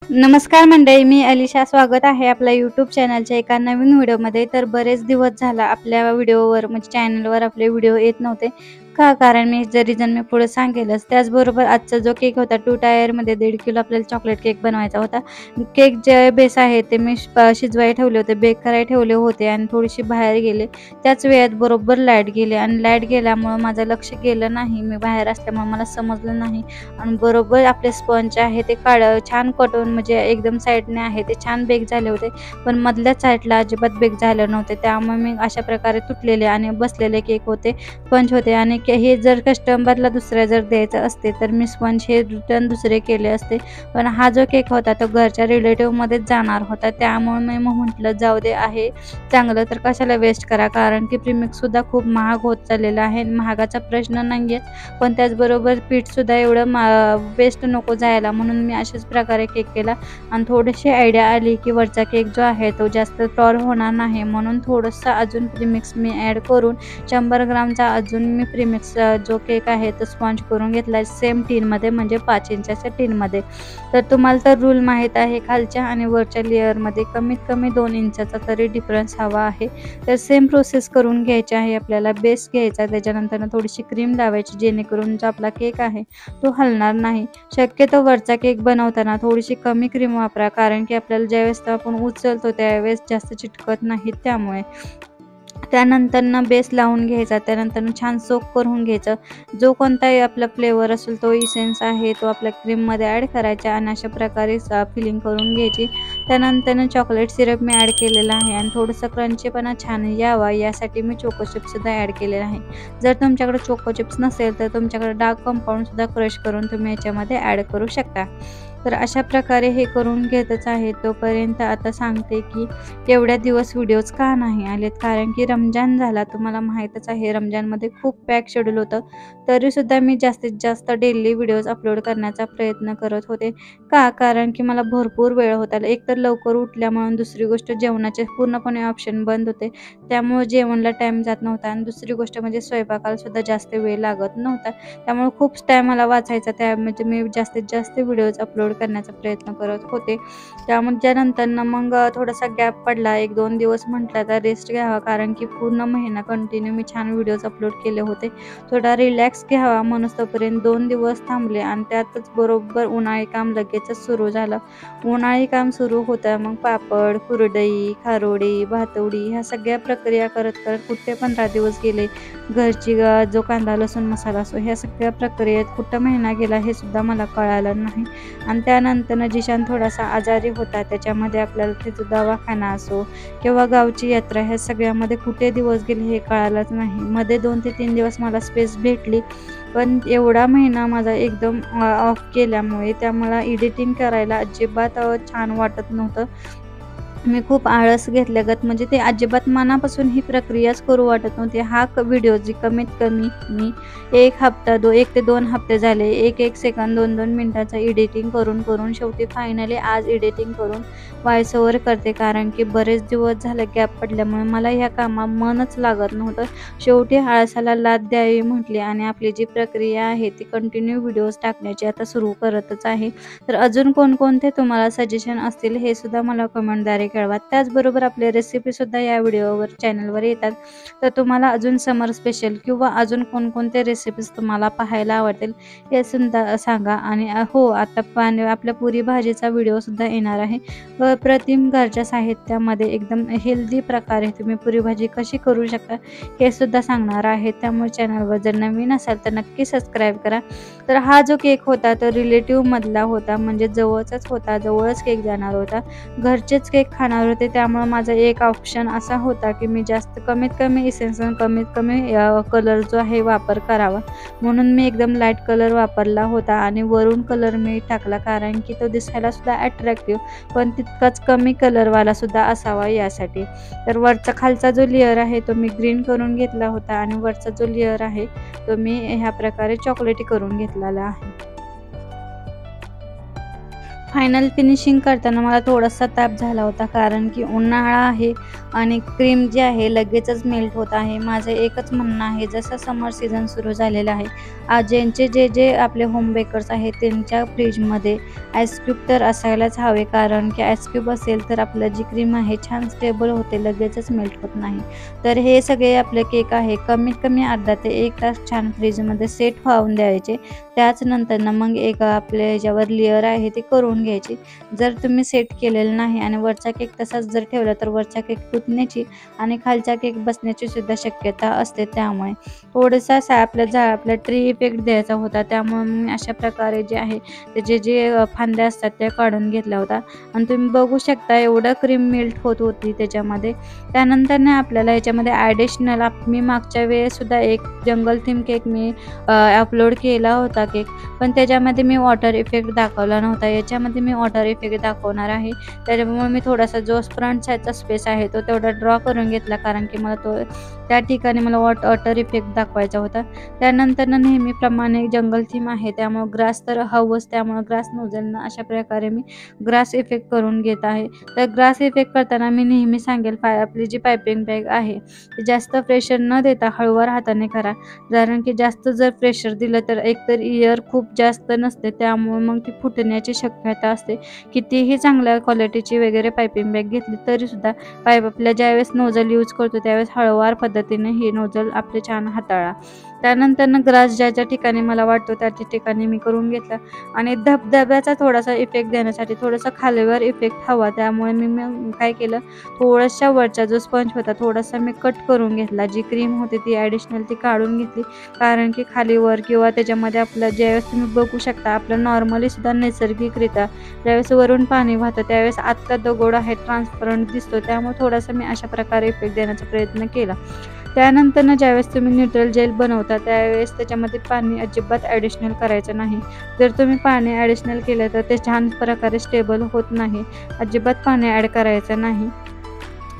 नमस्कार मंडळी, मी अलिशा. स्वागत आहे आपल्या यूट्यूब चॅनलच्या एका नवीन व्हिडिओमध्ये. तर बरेच दिवस झाला आपल्या व्हिडिओवर म्हणजे चॅनलवर आपले व्हिडिओ येत नव्हते. का? कारण मी जे रिझन मी पुढे सांगेलच. त्याचबरोबर आजचा जो केक होता 2 टायरमध्ये 1.5 किलो आपल्याला चॉकलेट केक बनवायचा होता. केक जे बेस आहे ते मी शिजवायला ठेवले होते, बेक करायला ठेवले होते आणि थोडीशी बाहेर गेले. त्याच वेळात बरोबर लाईट गेली आणि लाईट गेल्यामुळं माझं लक्ष गेलं नाही. मी बाहेर असल्यामुळे मला समजलं नाही आणि बरोबर आपले स्पंज आहे ते छान कटून म्हणजे एकदम साईडने आहे ते छान बेक झाले होते, पण मधल्या साईडला अजिबात बेक झाले नव्हते. त्यामुळे मी अशा प्रकारे तुटलेले आणि बसलेले केक होते, स्पंज होते आणि हे जर कस्टमरला दुसऱ्या जर द्यायचं असते तर मी स्पंज हे रिटर्न दुसरे केले असते. पण हा जो केक होता तो घरच्या रिलेटिव्हमध्येच जाणार होता, त्यामुळे मी म्हटलं जाऊ दे, आहे चांगलं तर कशाला वेस्ट करा. कारण की प्रीमिक्ससुद्धा खूप महाग होत चाललेलं आहे. महागाचा प्रश्न नाही आहे, पण त्याचबरोबर पीठसुद्धा एवढं वेस्ट नको जायला, म्हणून मी अशाच प्रकारे केक केला. आणि थोडीशी आयडिया आली की वरचा केक जो आहे तो जास्त टॉर होणार नाही, म्हणून थोडंसं अजून प्रीमिक्स मी ॲड करून 100 ग्रामचा अजून मी प्रीमिक्स जो केक आहे तो स्पॉन्ज करून घेतला सेम टीनमध्ये, म्हणजे 5 इंचाच्या टीनमध्ये. तर तुम्हाला तर रूल माहीत आहे, खालच्या आणि वरच्या लेअरमध्ये कमीत कमी 2 इंचाचा तरी डिफरन्स हवा आहे. तर सेम प्रोसेस करून घ्यायची आहे आपल्याला. बेस घ्यायचा, त्याच्यानंतर थोडीशी क्रीम लावायची जेणेकरून जो आपला केक आहे तो हलणार नाही. शक्यतो वरचा केक बनवताना थोडीशी कमी क्रीम वापरा, कारण की आपल्याला ज्यावेळेस आपण उचलतो त्यावेळेस जास्त चिटकत नाही. त्यामुळे त्यानंतर बेस लावून घ्यायचा, त्यानंतर छान सोक करून घ्यायचं. जो कोणताही आपला फ्लेवर असेल तो इसेन्स आहे तो आपल्या क्रीममध्ये ॲड करायचा आणि अशा प्रकारे फिलिंग करून घ्यायची. त्यानंतर चॉकलेट सिरप मी ॲड केलेला आहे आणि थोडंसं क्रंचीपणा छान यावा यासाठी मी चोको चिप्ससुद्धा ॲड केलेला आहे. जर तुमच्याकडे चोको चिप्स नसेल तर तुमच्याकडे डार्क कंपाऊंडसुद्धा क्रश करून तुम्ही याच्यामध्ये ॲड करू शकता. तर अशा प्रकारे हे करून घेतच आहे. तोपर्यंत आता सांगते की एवढ्या दिवस व्हिडिओज का नाही आलेत, कारण की रमजान झाला, तुम्हाला माहीतच आहे. रमजानमध्ये खूप पॅक शेड्यूल होतं, तरीसुद्धा मी जास्तीत जास्त डेली व्हिडिओज अपलोड करण्याचा प्रयत्न करत होते. का? कारण की मला भरपूर वेळ होता. एकतर लवकर उठल्यामुळे, दुसरी गोष्ट जेवणाचे पूर्णपणे ऑप्शन बंद होते, त्यामुळे जेवणाला टाईम जात नव्हता आणि दुसरी गोष्ट म्हणजे स्वयंपाकालासुद्धा जास्त वेळ लागत नव्हता. त्यामुळे खूप टाईम मला वाचायचा, त्यामध्ये मी जास्तीत जास्त व्हिडिओज अपलोड करण्याचा प्रयत्न करत होते. त्यामुळे त्यानंतरनं मग थोडासा गॅप पडला, 1-2 दिवस म्हटलं तर रेस्ट घ्यावा, कारण की पूर्ण महिना कंटिन्यू मी छान व्हिडिओज अपलोड केले होते. थोडा रिलॅक्स घ्यावा म्हणून तोपर्यंत 2 दिवस थांबले आणि त्यातच बरोबर उन्हाळी काम लगेचच सुरू झालं. उन्हाळी काम सुरू होतं, मग पापड, कुरडई, खारोडी, भातवडी ह्या सगळ्या प्रक्रिया करत करत कुठे 15 दिवस गेले. घरची जो कांदा लसूण मसाला असो ह्या सगळ्या प्रक्रियेत कुठं महिना गेला हे सुद्धा मला कळालं नाही. आणि त्यानंतर जिशान थोडासा आजारी होता, त्याच्यामध्ये आपल्याला तिथं दवाखाना असो किंवा गावची यात्रा ह्या सगळ्यामध्ये कुठे दिवस गेले हे कळालंच नाही. मध्ये 2 ते 3 दिवस मला स्पेस भेटली, पण एवढा महिना माझा एकदम ऑफ केल्यामुळे त्यामुळे एडिटिंग करायला अजिबात छान वाटत नव्हतं. मी खूप आळस घेतल्यागत, म्हणजे ते अजिबात मनापासून ही प्रक्रियाच करू वाटत नव्हती. हा व्हिडिओ जी कमीत कमी मी 1 हप्ता 1 ते 2 हप्ते झाले 1-1 सेकंद 2-2 मिनिटाचं एडिटिंग करून शेवटी फायनली आज एडिटिंग करून व्हॉइस ओव्हर करते, कारण की बरेच दिवस झाले गॅप पडल्यामुळे मला ह्या कामात मनच लागत नव्हतं. शेवटी आळसाला लाथ द्यावी म्हटली आणि आपली जी प्रक्रिया आहे ती कंटिन्यू व्हिडिओज टाकण्याची आता सुरू करतच आहे. तर अजून कोणकोणते तुम्हाला सजेशन असतील हे सुद्धा मला कमेंटद्वारे कळवा. त्याचबरोबर आपले रेसिपीसुद्धा या व्हिडिओवर चॅनलवर येतात, तर तुम्हाला अजून समर स्पेशल किंवा अजून कोणकोणते रेसिपीज तुम्हाला पाहायला आवडतील हे सुद्धा सांगा. आणि हो, आता आपल्या पुरी भाजीचा व्हिडिओसुद्धा येणार आहे. अप्रतिम घरच्या साहित्यामध्ये एकदम हेल्दी प्रकारे तुम्ही पुरी भाजी कशी करू शकता हे सुद्धा सांगणार आहे. त्यामुळे चॅनलवर जर नवीन असाल तर नक्की सबस्क्राईब करा. तर हा जो केक होता तो रिलेटिव्हमधला होता, म्हणजे जवळचाच होता, जवळच केक जाणार होता, घरचेच केक खाणार होते. त्यामुळे माझा एक ऑप्शन असा होता की मी जास्त कमीत कमी इसेन्स कमीत कमी कलर जो आहे वापर करावा, म्हणून मी एकदम लाईट कलर वापरला होता आणि वरून कलर मी टाकला, कारण की तो दिसायला सुद्धा अट्रॅक्टिव्ह पण तितकाच कमी कलरवाला सुद्धा असावा यासाठी. तर वरचा खालचा जो लेअर आहे तो मी ग्रीन करून घेतला होता आणि वरचा जो लेअर आहे तो मी ह्या प्रकारे चॉकलेटी करून घेतलेला आहे. फायनल फिनिशिंग करताना मला थोडासा ताप झाला होता, कारण की उन्हाळा आहे आणि क्रीम जी आहे लगेचच मेल्ट होत आहे. माझं एकच म्हणणं आहे, जसं समर सीझन सुरू झालेला आहे, आज ज्यांचे जे जे आपले होम बेकर्स आहेत त्यांच्या फ्रीजमध्ये आईस क्यूब तर असायलाच हवे, कारण की आईस क्यूब असेल तर आपलं जी क्रीम आहे छान स्टेबल होते, लगेचच मेल्ट होत नाही. तर हे सगळे आपले केक आहे कमीत कमी अर्धा ते 1 तास छान फ्रीजमध्ये सेट व्हावून द्यायचे. त्याच नंतर मग एक आपल्या ह्याच्यावर लेअर आहे ती करून घ्यायची. जर तुम्ही सेट केलेलं नाही आणि वरचा केक तसाच जर ठेवला तर वरचा केक तुटण्याची आणि खालचा केक बसण्याची सुद्धा शक्यता असते. त्यामुळे थोडंसं असा आपल्या ट्री इफेक्ट द्यायचा होता. त्यामुळे मी अशा प्रकारे जे आहे त्याचे जे फांद्या असतात त्या काढून घेतला होता आणि तुम्ही बघू शकता एवढं क्रीम मेल्ट होत होती त्याच्यामध्ये. त्यानंतर आपल्याला ह्याच्यामध्ये ॲडिशनल मी मागच्या वेळेससुद्धा एक जंगल थीम केक मी अपलोड केला होता केक, पण त्याच्यामध्ये मी वॉटर इफेक्ट दाखवला नव्हता. याच्यामध्ये मी वॉटर इफेक्ट दाखवणार आहे. त्याच्यामुळे मी थोडासा जो फ्रंट साईडचा स्पेस आहे तो तेवढा ड्रॉ करून घेतला, कारण की मला त्या ठिकाणी मला वॉटर इफेक्ट दाखवायचा होता. त्यानंतर नेहमीप्रमाणे जंगल थीम आहे त्यामुळे ग्रास तर हवंच, त्यामुळे ग्रास नोझलनं अशा प्रकारे मी ग्रास इफेक्ट करून घेत आहे. तर ग्रास इफेक्ट करताना मी नेहमी सांगेल आपली जी पायपिंग बॅग आहे ती जास्त प्रेशर न देता हळूवार हाताने करा, कारण की जास्त जर प्रेशर दिलं तर एकतर एअर खूप जास्त नसते, त्यामुळे मग ती फुटण्याची शक्यता असते. कितीही चांगल्या क्वालिटीची वगैरे पायपिंग बॅग घेतली तरीसुद्धा पाईप आपल्या ज्यावेळेस नोझल यूज करतो त्यावेळेस हळूवार पद्धतीने ही नोझल आपले छान हाताळा. त्यानंतर ग्रास ज्या ठिकाणी मला वाटतो त्या ठिकाणी मी करून घेतला आणि धबधब्याचा थोडासा इफेक्ट देण्यासाठी थोडासा खालीवर इफेक्ट हवा, त्यामुळे मी काय केलं, थोड्याशा वरचा जो स्पंज होता थोडासा मी कट करून घेतला. जी क्रीम होती ती ॲडिशनल ती काढून घेतली, कारण की खालीवर किंवा त्याच्यामध्ये आपलं ज्यावेळेस तुम्ही बघू शकता आपलं नॉर्मली सुद्धा नैसर्गिकरित्या ज्यावेळेस वरून पाणी वाहतं त्यावेळेस आतला दगड आहे ट्रान्सपरंट दिसतो, त्यामुळे थोडासा मी अशा प्रकारे इफेक्ट देण्याचा प्रयत्न केला. त्यानंतर ज्यावेळेस तुम्ही न्यूट्रल जेल बनवता त्यावेळेस त्याच्यामध्ये पाणी अजिबात ॲडिशनल करायचं नाही. जर तुम्ही पाणी ॲडिशनल केलं तर ते छान प्रकारे स्टेबल होत नाही. अजिबात पाणी ॲड करायचं नाही.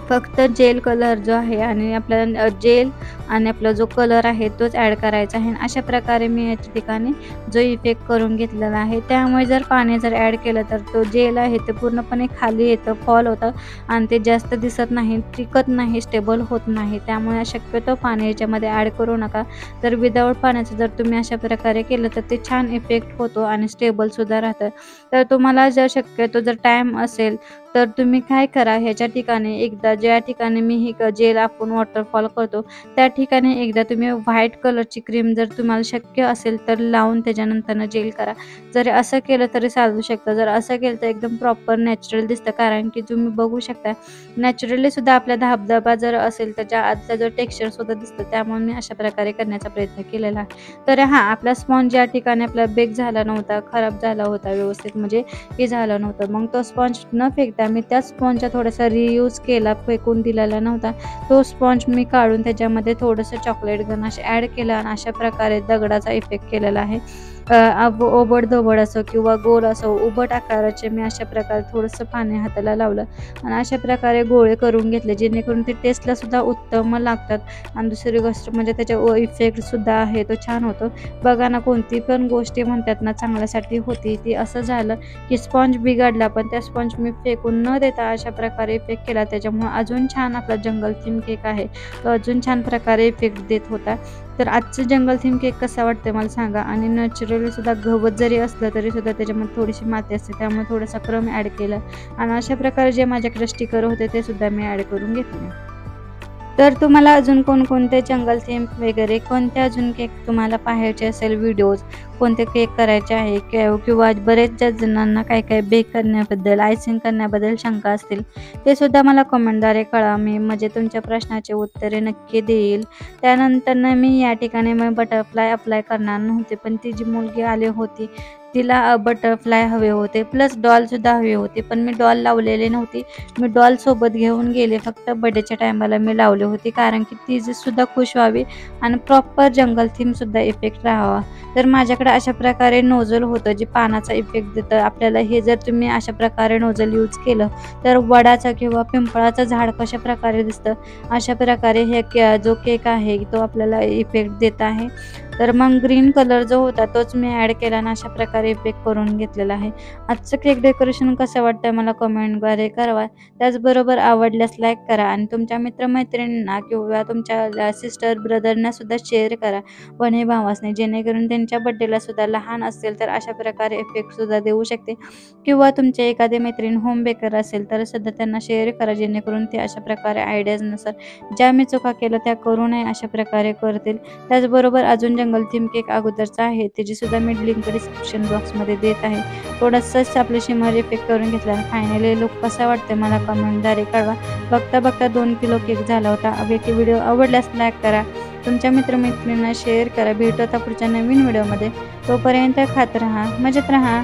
फक्त जेल कलर जो आहे आणि आपला जेल आणि आपला जो कलर आहे तोच ॲड करायचा आहे. अशा प्रकारे मी याच्या ठिकाणी जो इफेक्ट करून घेतलेला आहे, त्यामुळे जर पाणी जर ॲड केलं तर तो जेल आहे ते पूर्णपणे खाली येतं, फॉल होतं आणि ते जास्त दिसत नाही, टिकत नाही, स्टेबल होत नाही. त्यामुळे शक्यतो पाणी याच्यामध्ये ॲड करू नका. तर विदाऊट पाण्याचं जर तुम्ही अशा प्रकारे केलं तर ते छान इफेक्ट होतो आणि स्टेबलसुद्धा राहतं. तर तुम्हाला जर शक्यतो जर टाईम असेल तर तुम्ही काय करा, ह्याच्या ठिकाणी एकदा ज्या ठिकाणी मी ही जेल आपण वॉटरफॉल करतो त्या ठिकाणी एकदा तुम्ही व्हाईट कलरची क्रीम जर तुम्हाला शक्य असेल तर लावून त्याच्यानंतर जेल करा. जर असं केलं तरी चालू शकतं. जर असं केलं तर एकदम प्रॉपर नॅचरल दिसतं, कारण की तुम्ही बघू शकता नॅचरली सुद्धा आपला धबधबा जर असेल त्याच्या आतला जो टेक्स्चर सुद्धा दिसतं. त्यामुळे मी अशा प्रकारे करण्याचा प्रयत्न केलेला आहे. तर आपला स्पॉन्ज ज्या ठिकाणी आपला बेक झाला नव्हता, खराब झाला होता, व्यवस्थित म्हणजे हे झालं नव्हतं, मग तो स्पॉन्ज न फेकता मी त्या स्पॉन्जचा थोडासा रियूज केला, फेकून दिलेला नव्हता. तो स्पॉन्ज मी काढून त्याच्यामध्ये थोडंसं चॉकलेट गनाश ॲड केलं आणि अशा प्रकारे दगडाचा इफेक्ट केलेला आहे. ओबड-धोबड असो किंवा गोल असो, उभट आकाराचे मी अशा प्रकारे थोडंसं पाणी हाताला लावलं आणि अशा प्रकारे गोळे करून घेतले, जेणेकरून ते टेस्टला सुद्धा उत्तम लागतात. आणि दुसरी गोष्ट म्हणजे त्याच्या इफेक्टसुद्धा आहे तो छान होतो. बघा ना, कोणती पण गोष्टी म्हणतात ना चांगल्यासाठी होती, ती असं झालं की स्पॉन्ज बिघडला, पण त्या स्पॉन्ज मी फेकून न देता अशा प्रकारे इफेक्ट केला. त्याच्यामुळे अजून छान आपला जंगल थीम केक आहे तो अजून छान प्रकारे इफेक्ट देत होता. तर आजचं जंगल थीम केक कसा वाटतं मला सांगा. आणि नॅचरली सुद्धा गवत जरी असलं तरी सुद्धा त्याच्यामध्ये थोडीशी माती असते, त्यामुळे थोडासा क्रम ॲड केला आणि अशा प्रकारे जे माझ्याकडे स्टिकर होते ते सुद्धा मी ॲड करून घेतले. तर तुम्हाला अजून कोणकोणते जंगल थीम वगैरे कोणते अजून केक तुम्हाला पाहायचे असेल व्हिडिओज, कोणते केक करायचे आहे किंवा बरेच जणांना काय काय बेक करण्याबद्दल, आयसिंग करण्याबद्दल शंका असतील, ते सुद्धा मला कमेंटद्वारे कळवा. मी म्हणजे तुमच्या प्रश्नाचे उत्तरे नक्की देईल. त्यानंतर मी या ठिकाणी बटरफ्लाय अप्लाय करणार नव्हते, पण ती जी मुलगी आली होती तिला बटरफ्लाय हवे होते, प्लस डॉलसुद्धा हवी होती, पण मी डॉल लावलेली नव्हती. मी डॉल सोबत घेऊन गेले, फक्त बर्थडेच्या टायमाला मी लावली होती, कारण की ती सुद्धा खुश व्हावी आणि प्रॉपर जंगल थीमसुद्धा इफेक्ट राहावा. तर माझ्याकडे अशा प्रकारे नोझल होतं जे पानाचा इफेक्ट देतं आपल्याला. हे जर तुम्ही अशा प्रकारे नोझल यूज केलं तर वडाचं किंवा पिंपळाचं झाड कशा प्रकारे दिसतं अशा प्रकारे जो केक आहे तो आपल्याला इफेक्ट देत आहे. तर मग ग्रीन कलर जो होता तोच मी ॲड केला आणि अशा प्रकारे इफेक्ट करून घेतलेला आहे. आजचं केक डेकोरेशन कसं वाटतंय मला कमेंटद्वारे कळवा. त्याचबरोबर आवडल्यास लाईक करा आणि तुमच्या मित्रमैत्रिणींना किंवा तुमच्या सिस्टर ब्रदरना सुद्धा शेअर करा, बहीण भावासनी, जेणेकरून त्यांच्या बर्थडेला सुद्धा लहान असेल तर अशा प्रकारे इफेक्ट सुद्धा देऊ शकते. किंवा तुमचे एखादे मैत्रीण होम बेकर असेल तर सुद्धा त्यांना शेअर करा, जेणेकरून ते अशा प्रकारे आयडियाजनुसार ज्या मी चुका केल्या त्या करू नये अशा प्रकारे करतील. त्याचबरोबर अजून जंगल थीम केक अगोदरचा आहे त्याची सुद्धा मी लिंक डिस्क्रिप्शन बॉक्समध्ये देत आहे. थोडंसंच आपलं शिमर इफेक्ट करून घेतला आणि फायनली लुक कसा वाटते मला कमेंटद्वारे कळवा. बघता बघता 2 किलो केक झाला होता. व्हिडिओ आवडल्यास लाईक करा, तुमच्या मित्रमैत्रिणींना शेअर करा. भेटू आता पुढच्या नवीन व्हिडिओमध्ये. तोपर्यंत खात राहा, मजेत राहा.